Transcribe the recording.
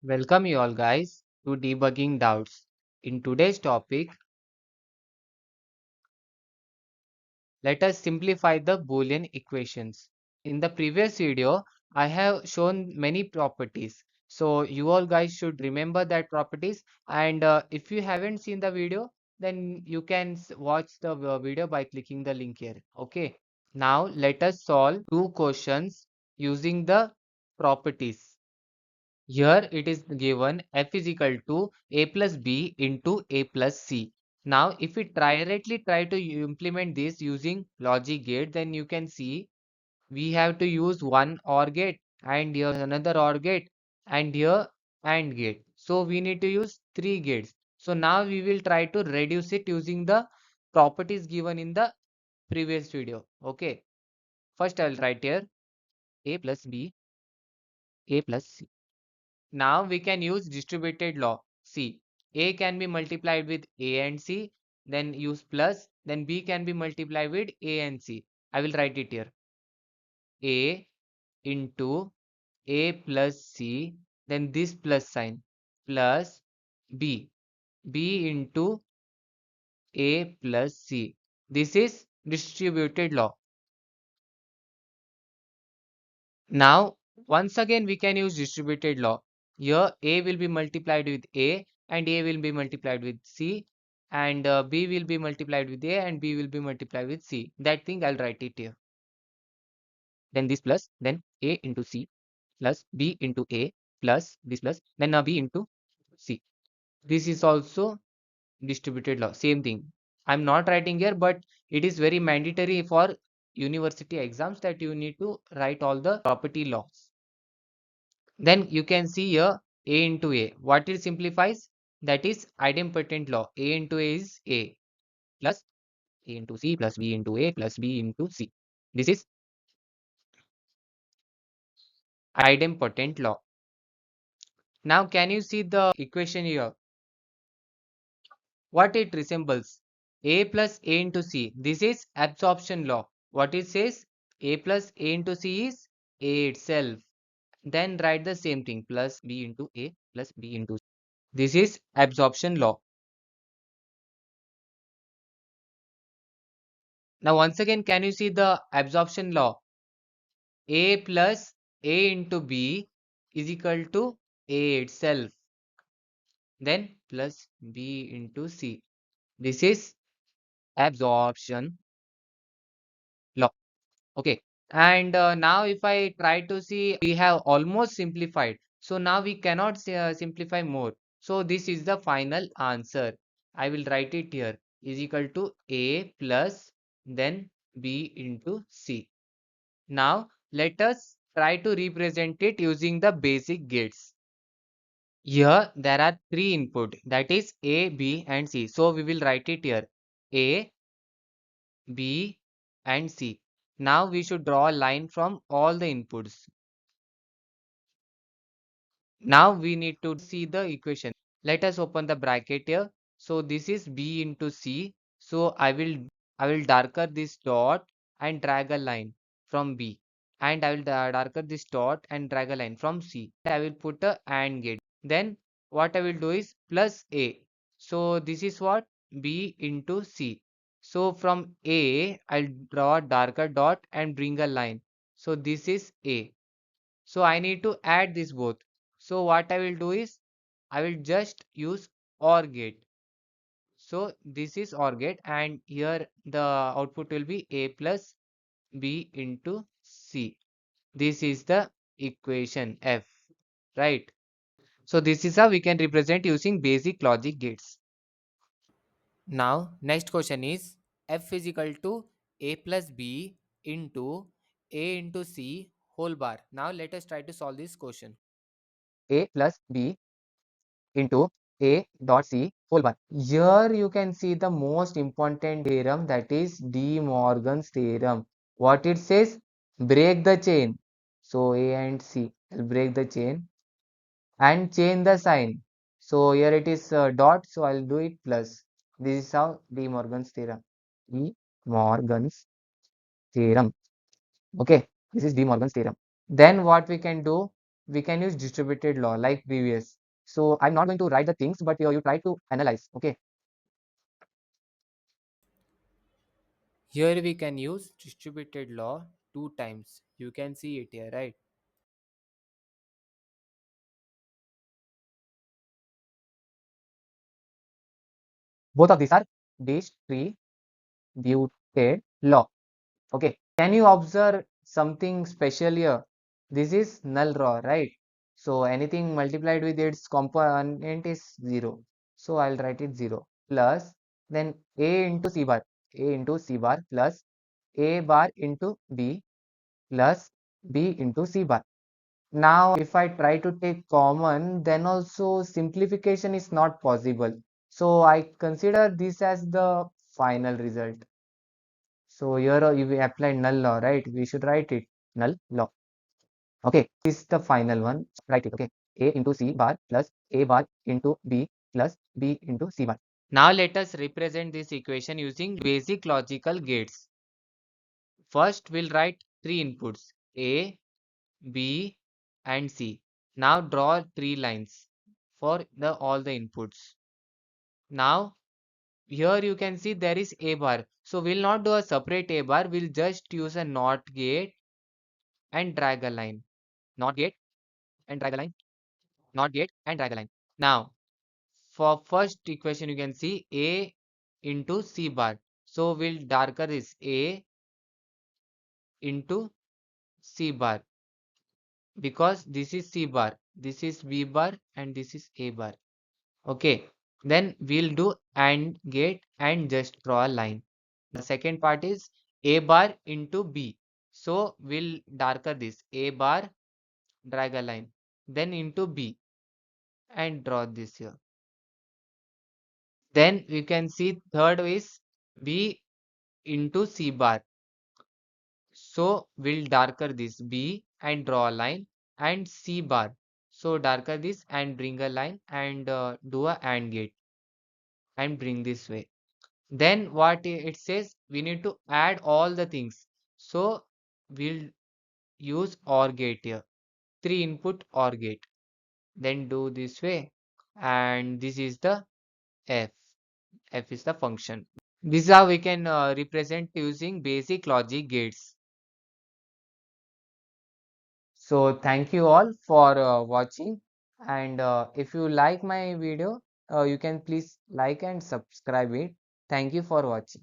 Welcome you all guys to Debugging Doubts. In today's topic, let us simplify the Boolean equations. In the previous video, I have shown many properties. So you all guys should remember that properties and if you haven't seen the video, then you can watch the video by clicking the link here. Okay. Now let us solve two questions using the properties. Here it is given f is equal to a plus b into a plus c. Now if we directly try to implement this using logic gate, then you can see we have to use one OR gate and here another OR gate and here AND gate. So we need to use three gates. So now we will try to reduce it using the properties given in the previous video. Okay. First I will write here a plus b, a plus c. Now we can use distributed law. See, A can be multiplied with A and C, then use plus, then B can be multiplied with A and C. I will write it here. A into A plus C, then this plus sign, plus B. B into A plus C. This is distributed law. Now, once again, we can use distributed law. Here, A will be multiplied with A and A will be multiplied with C and B will be multiplied with A and B will be multiplied with C. That thing I'll write it here. Then this plus, then A into C plus B into A plus this plus, then B into C. This is also distributed law. Same thing. I'm not writing here, but it is very mandatory for university exams that you need to write all the property laws. Then you can see here A into A. What it simplifies? That is idempotent law. A into A is A plus A into C plus B into A plus B into C. This is idempotent law. Now can you see the equation here? What it resembles? A plus A into C. This is absorption law. What it says? A plus A into C is A itself. Then write the same thing plus B into A plus B into C. This is absorption law. Now once again, can you see the absorption law? A plus A into B is equal to A itself. Then plus B into C. This is absorption law. Okay. And now if I try to see, we have almost simplified. So now we cannot simplify more. So this is the final answer. I will write it here is equal to A plus then B into C. Now let us try to represent it using the basic gates. Here there are three input, that is A, B and C. So we will write it here A, B and C. Now we should draw a line from all the inputs. Now we need to see the equation. Let us open the bracket here. So this is B into C. So I will darker this dot and drag a line from B. And I will darker this dot and drag a line from C. I will put a AND gate. Then what I will do is plus A. So this is what? B into C. So from A, I'll draw a darker dot and bring a line. So this is A. So I need to add this both. So what I will do is I will just use OR gate. So this is OR gate and here the output will be A plus B into C. This is the equation F, right? So this is how we can represent using basic logic gates. Now next question is F is equal to A plus B into A into C whole bar. Now let us try to solve this question. A plus B into A dot C whole bar. Here you can see the most important theorem, that is De Morgan's theorem. What it says? Break the chain. So A and C will break the chain and change the sign. So here it is dot, so I'll do it plus. This is how De Morgan's theorem. De Morgan's theorem. Okay, this is De Morgan's theorem. Then what we can do? we can use distributed law like previous. So I'm not going to write the things, but you try to analyze. Okay. Here we can use distributed law two times. You can see it here, right? Both of these are distributed law. Okay. Can you observe something special here? This is null raw, right? So anything multiplied with its component is 0. So I'll write it 0 plus then a into c bar, a into c bar plus a bar into b plus b into c bar. Now, if I try to take common, then also simplification is not possible. So I consider this as the final result. So here you will apply null law, right? We should write it null law. Okay, this is the final one. Write it. Okay, a into c bar plus a bar into b plus b into c bar. Now let us represent this equation using basic logical gates. First, we'll write three inputs a, B, and C. Now draw three lines for all the inputs. Now here you can see there is A bar. So we'll not do a separate A bar. We'll just use a NOT gate and drag a line. NOT gate and drag a line. NOT gate and drag a line. Now for first equation you can see A into C bar. So we'll darker this A into C bar because this is C bar, this is B bar, and this is A bar. Okay, then we'll do AND gate and just draw a line. The second part is A bar into B. So we'll darker this A bar, drag a line, then into B and draw this here. Then we can see third is B into C bar. So we'll darker this B and draw a line and C bar. So darker this and bring a line and do a AND gate and bring this way. Then what it says, we need to add all the things. So we'll use OR gate here, three input OR gate. Then do this way, and this is the f. F is the function. This is how we can represent using basic logic gates. So thank you all for watching, and if you like my video, you can please like and subscribe it. Thank you for watching.